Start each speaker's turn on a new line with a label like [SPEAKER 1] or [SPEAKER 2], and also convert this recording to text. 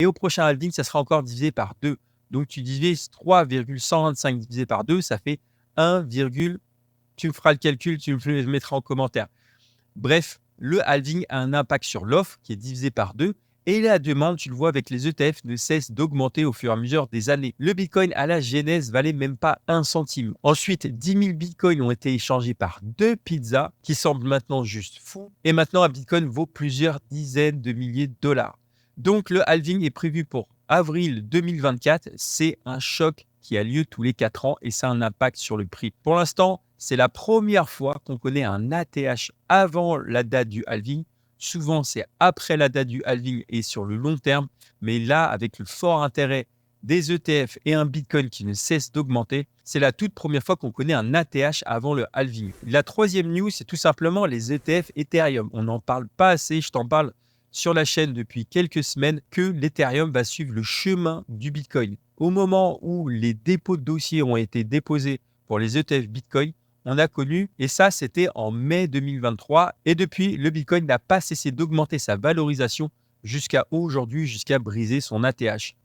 [SPEAKER 1] Et au prochain halving, ça sera encore divisé par 2. Donc, tu divises 3,125 divisé par 2, ça fait 1, tu me feras le calcul, tu me le mettras en commentaire. Bref, le halving a un impact sur l'offre qui est divisé par 2 et la demande, tu le vois avec les ETF, ne cesse d'augmenter au fur et à mesure des années. Le Bitcoin à la genèse valait même pas 1 centime. Ensuite, 10 000 Bitcoins ont été échangés par 2 pizzas qui semblent maintenant juste fous. Et maintenant, un Bitcoin vaut plusieurs dizaines de milliers de dollars. Donc, le halving est prévu pour avril 2024. C'est un choc qui a lieu tous les 4 ans et ça a un impact sur le prix. Pour l'instant, c'est la première fois qu'on connaît un ATH avant la date du halving. Souvent, c'est après la date du halving et sur le long terme. Mais là, avec le fort intérêt des ETF et un Bitcoin qui ne cesse d'augmenter, c'est la toute première fois qu'on connaît un ATH avant le halving. La troisième news, c'est tout simplement les ETF Ethereum. On n'en parle pas assez, je t'en parle sur la chaîne depuis quelques semaines, que l'Ethereum va suivre le chemin du Bitcoin. Au moment où les dépôts de dossiers ont été déposés pour les ETF Bitcoin, on a connu, et ça c'était en mai 2023, et depuis, le Bitcoin n'a pas cessé d'augmenter sa valorisation jusqu'à aujourd'hui, jusqu'à briser son ATH.